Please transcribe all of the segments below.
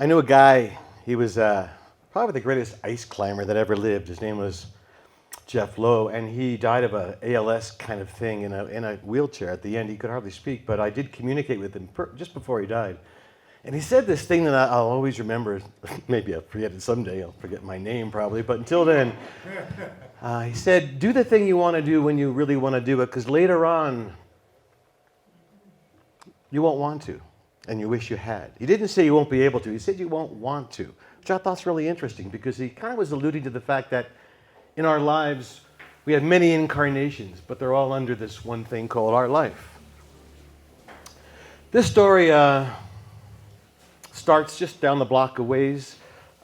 I knew a guy, he was probably the greatest ice climber that ever lived. His name was Jeff Lowe, and he died of a ALS kind of thing in a wheelchair. At the end, he could hardly speak, but I did communicate with him just before he died. And he said this thing that I'll always remember. Maybe I'll forget it someday. I'll forget my name probably, but until then, he said, do the thing you want to do when you really want to do it, because later on, you won't want to, and you wish you had. He didn't say you won't be able to. He said you won't want to, which I thought was really interesting, because he kind of was alluding to the fact that in our lives, we have many incarnations, but they're all under this one thing called our life. This story starts just down the block a ways.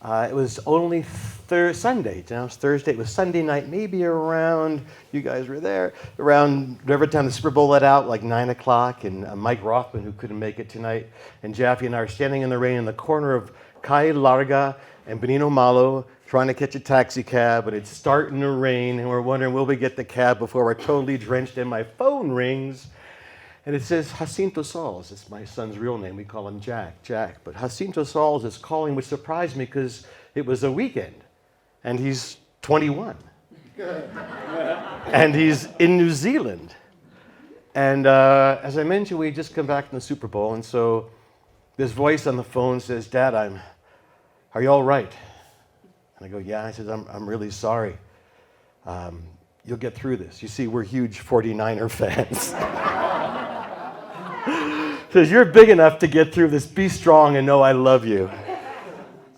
It was only Sunday. Now it's Thursday. It was Sunday night, maybe around, you guys were there, around whatever time the Super Bowl let out, like 9 o'clock, and Mike Rothman, who couldn't make it tonight, and Jaffe and I are standing in the rain in the corner of Calle Larga and Benino Malo, trying to catch a taxi cab, and it's starting to rain, and we're wondering, will we get the cab before we're totally drenched, and my phone rings, and it says Jacinto Salz. It's my son's real name. We call him Jack. But Jacinto Salz is calling, which surprised me because it was a weekend, and he's 21. And he's in New Zealand. And as I mentioned, we had just come back from the Super Bowl, and so this voice on the phone says, Dad, are you all right? And I go, yeah. I says, I'm really sorry. You'll get through this. You see, we're huge 49er fans. Says, you're big enough to get through this. Be strong and know I love you.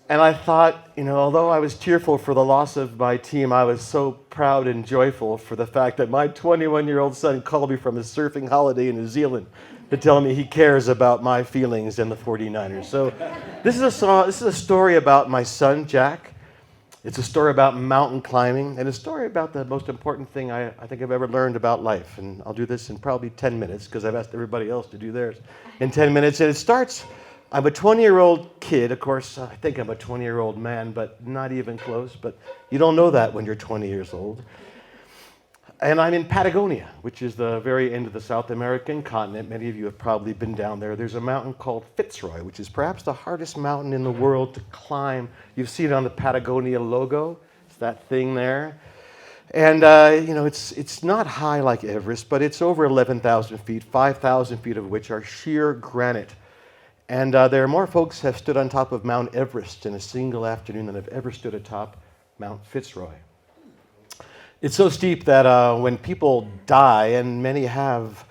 And I thought, although I was tearful for the loss of my team, I was so proud and joyful for the fact that my 21-year-old son called me from his surfing holiday in New Zealand to tell me he cares about my feelings and the 49ers. So this is a story about my son, Jack. It's a story about mountain climbing, and a story about the most important thing I think I've ever learned about life. And I'll do this in probably 10 minutes, because I've asked everybody else to do theirs in 10 minutes. And it starts, I'm a 20-year-old kid. Of course, I think I'm a 20-year-old man, but not even close. But you don't know that when you're 20 years old. And I'm in Patagonia, which is the very end of the South American continent. Many of you have probably been down there. There's a mountain called Fitzroy, which is perhaps the hardest mountain in the world to climb. You've seen it on the Patagonia logo. It's that thing there. And, it's not high like Everest, but it's over 11,000 feet, 5,000 feet of which are sheer granite. And there are more folks have stood on top of Mount Everest in a single afternoon than have ever stood atop Mount Fitzroy. It's so steep that when people die, and many have,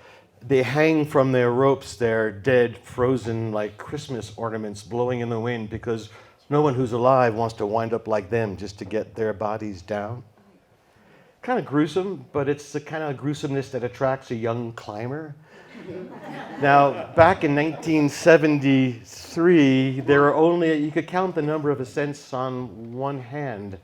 they hang from their ropes, their dead, frozen, like Christmas ornaments blowing in the wind, because no one who's alive wants to wind up like them just to get their bodies down. Kind of gruesome, but it's the kind of gruesomeness that attracts a young climber. Now, back in 1973, there were only, you could count the number of ascents on one hand.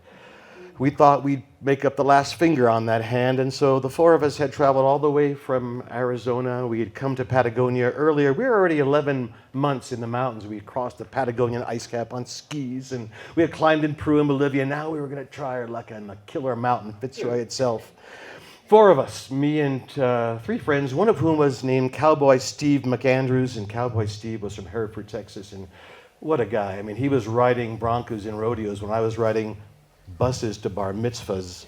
We thought we'd make up the last finger on that hand, and so the four of us had traveled all the way from Arizona. We had come to Patagonia earlier. We were already 11 months in the mountains. We had crossed the Patagonian ice cap on skis, and we had climbed in Peru and Bolivia. Now we were going to try our luck on the killer mountain, Fitzroy itself. Four of us, me and three friends, one of whom was named Cowboy Steve McAndrews, and Cowboy Steve was from Hereford, Texas, and what a guy. I mean, he was riding Broncos and rodeos when I was riding buses to bar mitzvahs.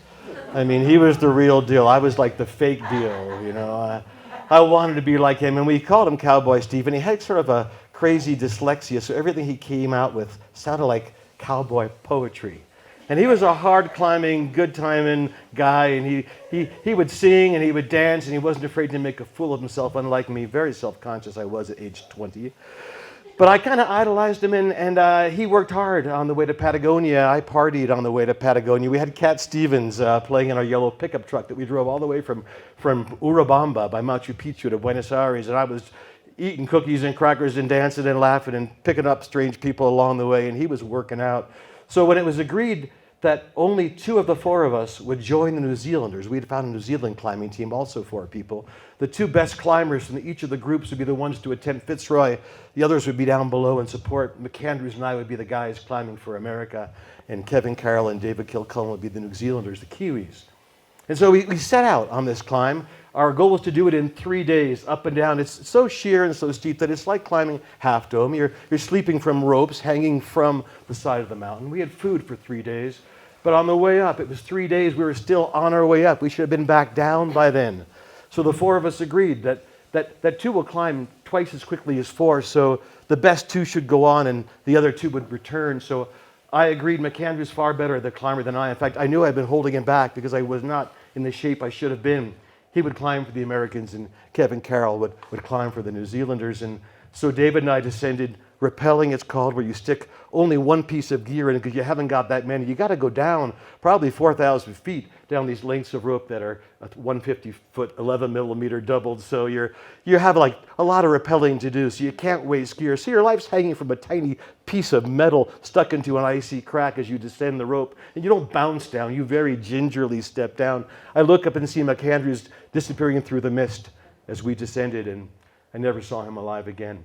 I mean, he was the real deal. I was like the fake deal, I wanted to be like him, and we called him Cowboy Steve, and he had sort of a crazy dyslexia, so everything he came out with sounded like cowboy poetry. And he was a hard-climbing, good-timing guy, and he would sing and he would dance, and he wasn't afraid to make a fool of himself, unlike me. Very self-conscious I was at age 20. But I kind of idolized him, and he worked hard on the way to Patagonia. I partied on the way to Patagonia. We had Cat Stevens playing in our yellow pickup truck that we drove all the way from Urubamba by Machu Picchu to Buenos Aires, and I was eating cookies and crackers and dancing and laughing and picking up strange people along the way, and he was working out. So when it was agreed that only two of the four of us would join the New Zealanders. We had found a New Zealand climbing team, also four people. The two best climbers from each of the groups would be the ones to attempt Fitzroy. The others would be down below and support. McAndrews and I would be the guys climbing for America, and Kevin Carroll and David Kilcullen would be the New Zealanders, the Kiwis. And so we set out on this climb. our goal was to do it in 3 days, up and down. It's so sheer and so steep that it's like climbing Half Dome. You're sleeping from ropes hanging from the side of the mountain. We had food for 3 days, but on the way up, it was 3 days, we were still on our way up. We should have been back down by then. So the four of us agreed that two will climb twice as quickly as four, so the best two should go on and the other two would return. So I agreed. McAndrew's far better the climber than I. In fact, I knew I'd been holding him back because I was not in the shape I should have been. He would climb for the Americans and Kevin Carroll would climb for the New Zealanders. And so David and I descended rappelling, it's called, where you stick only one piece of gear in because you haven't got that many. You got to go down probably 4,000 feet down these lengths of rope that are 150-foot, 11-millimeter doubled. So you have like a lot of rappelling to do. So you can't waste gear. So your life's hanging from a tiny piece of metal stuck into an icy crack as you descend the rope. And you don't bounce down. You very gingerly step down. I look up and see McAndrews disappearing through the mist as we descended, and I never saw him alive again.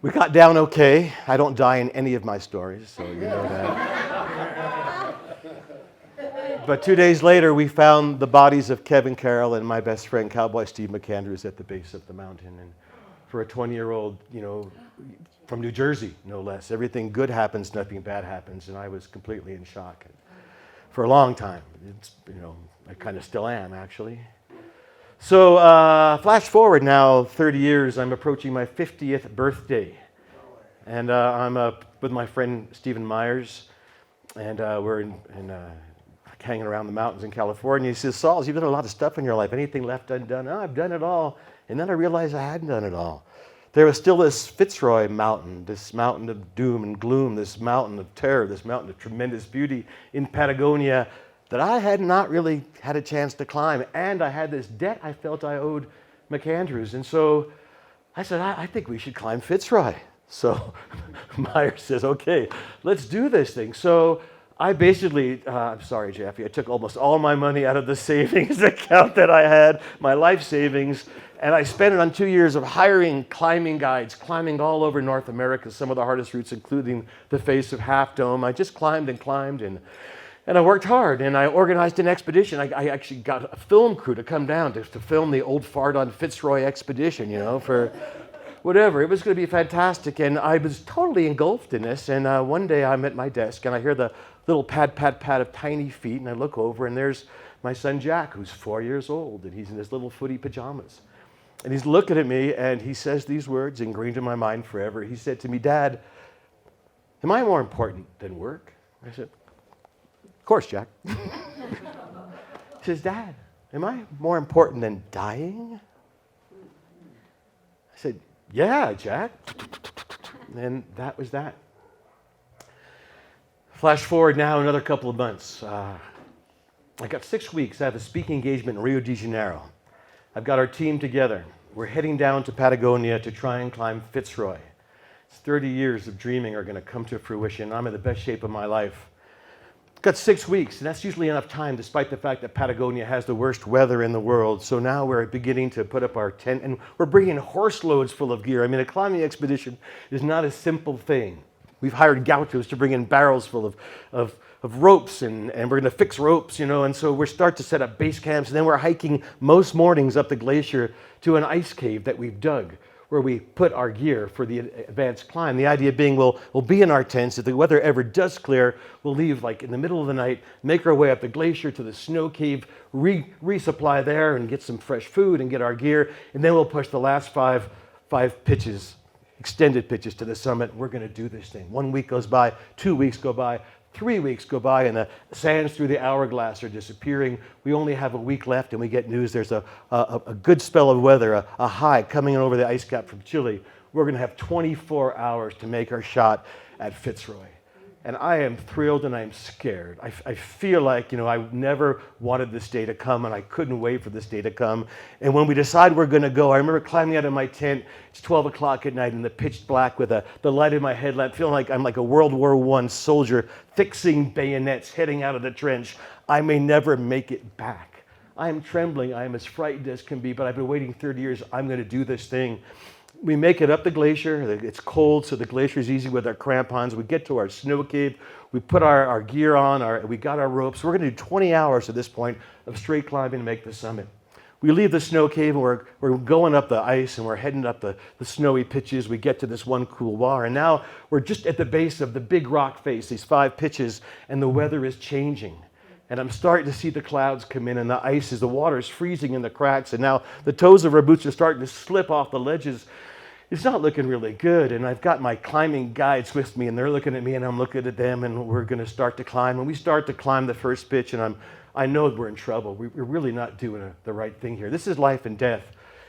We got down okay. I don't die in any of my stories, so you know that. But 2 days later, we found the bodies of Kevin Carroll and my best friend, Cowboy Steve McAndrews, at the base of the mountain. And for a 20-year-old, from New Jersey, no less, everything good happens, nothing bad happens, and I was completely in shock. And for a long time, I kind of still am, actually. So flash forward now 30 years, I'm approaching my 50th birthday. And I'm with my friend Stephen Myers, and we're hanging around the mountains in California. He says, Salz, you've done a lot of stuff in your life. Anything left undone? Oh, I've done it all. And then I realized I hadn't done it all. There was still this Fitzroy mountain, this mountain of doom and gloom, this mountain of terror, this mountain of tremendous beauty in Patagonia that I had not really had a chance to climb. And I had this debt I felt I owed McAndrews. And so I said, I think we should climb Fitzroy. So Myers says, okay, let's do this thing. So I basically, I'm sorry, Jeffy, I took almost all my money out of the savings account that I had, my life savings, and I spent it on 2 years of hiring climbing guides, climbing all over North America, some of the hardest routes, including the face of Half Dome. I just climbed and climbed, and I worked hard, and I organized an expedition. I actually got a film crew to come down to film the Old Fart on Fitzroy expedition, for whatever. It was going to be fantastic, and I was totally engulfed in this. And one day I'm at my desk, and I hear the little pad, pad, pad of tiny feet, and I look over, and there's my son Jack, who's 4 years old, and he's in his little footy pajamas. And he's looking at me, and he says these words ingrained in my mind forever. He said to me, Dad, am I more important than work? I said, of course, Jack. He says, Dad, am I more important than dying? I said, yeah, Jack. And that was that. Flash forward now another couple of months. I got 6 weeks. I have a speaking engagement in Rio de Janeiro. I've got our team together. We're heading down to Patagonia to try and climb Fitzroy. It's 30 years of dreaming are going to come to fruition. I'm in the best shape of my life. Got 6 weeks, and that's usually enough time, despite the fact that Patagonia has the worst weather in the world. So now we're beginning to put up our tent, and we're bringing horse loads full of gear. I mean, a climbing expedition is not a simple thing. We've hired gauchos to bring in barrels full of ropes, and we're going to fix ropes, and so we start to set up base camps, and then we're hiking most mornings up the glacier to an ice cave that we've dug, where we put our gear for the advanced climb. The idea being we'll be in our tents. If the weather ever does clear, we'll leave like in the middle of the night, make our way up the glacier to the snow cave, resupply there and get some fresh food and get our gear, and then we'll push the last five pitches, extended pitches to the summit. We're going to do this thing. 1 week goes by, 2 weeks go by, 3 weeks go by, and the sands through the hourglass are disappearing. We only have a week left, and we get news there's a good spell of weather, a high coming in over the ice cap from Chile. We're going to have 24 hours to make our shot at Fitzroy. And I am thrilled and I'm scared. I feel like, I never wanted this day to come, and I couldn't wait for this day to come. And when we decide we're going to go, I remember climbing out of my tent. It's 12 o'clock at night in the pitch black with the light in my headlamp, feeling like I'm like a World War I soldier fixing bayonets, heading out of the trench. I may never make it back. I am trembling. I am as frightened as can be, but I've been waiting 30 years. I'm going to do this thing. We make it up the glacier. It's cold, so the glacier is easy with our crampons. We get to our snow cave. We put our gear on. We got our ropes. We're going to do 20 hours at this point of straight climbing to make the summit. We leave the snow cave and we're going up the ice and we're heading up the snowy pitches. We get to this one couloir, and now we're just at the base of the big rock face, these 5 pitches, and the weather is changing. And I'm starting to see the clouds come in, and the water is freezing in the cracks, and now the toes of our boots are starting to slip off the ledges. It's not looking really good, and I've got my climbing guides with me, and they're looking at me, and I'm looking at them, and we're going to start to climb. And we start to climb the first pitch, and I know we're in trouble. We're really not doing the right thing here. This is life and death.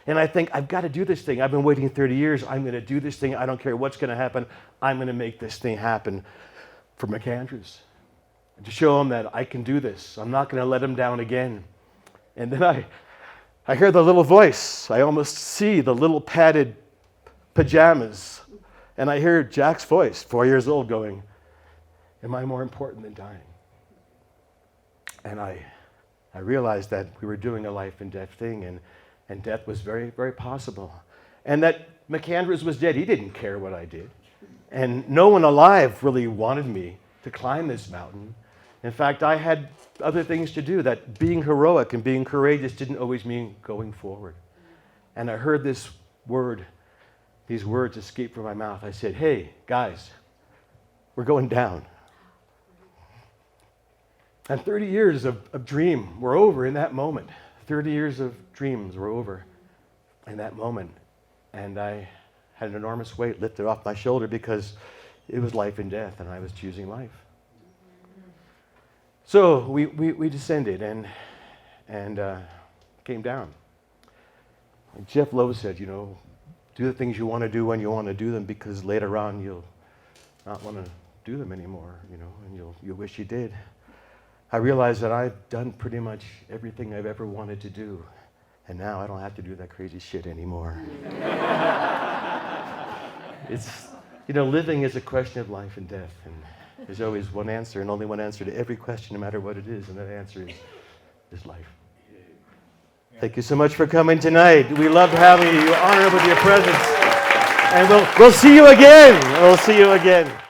And I think, I've got to do this thing. I've been waiting 30 years. I'm going to do this thing. I don't care what's going to happen. I'm going to make this thing happen for McAndrews, to show him that I can do this. I'm not going to let him down again. And then I hear the little voice. I almost see the little padded pajamas. And I hear Jack's voice, 4 years old, going, "Am I more important than dying?" And I realized that we were doing a life and death thing, and death was very, very possible. And that McAndrews was dead. He didn't care what I did. And no one alive really wanted me to climb this mountain. In fact, I had other things to do, that being heroic and being courageous didn't always mean going forward. And I heard these words escape from my mouth. I said, "Hey, guys, we're going down." And 30 years of dream were over in that moment. 30 years of dreams were over in that moment. And I had an enormous weight lifted off my shoulder because it was life and death, and I was choosing life. So we descended and came down. And Jeff Lowe said, do the things you want to do when you want to do them, because later on you'll not want to do them anymore, and you'll wish you did. I realized that I've done pretty much everything I've ever wanted to do, and now I don't have to do that crazy shit anymore. It's, living is a question of life and death, and there's always one answer, and only one answer to every question, no matter what it is, and that answer is life. Thank you so much for coming tonight. We loved having you. You're honored with your presence. And we'll see you again. We'll see you again.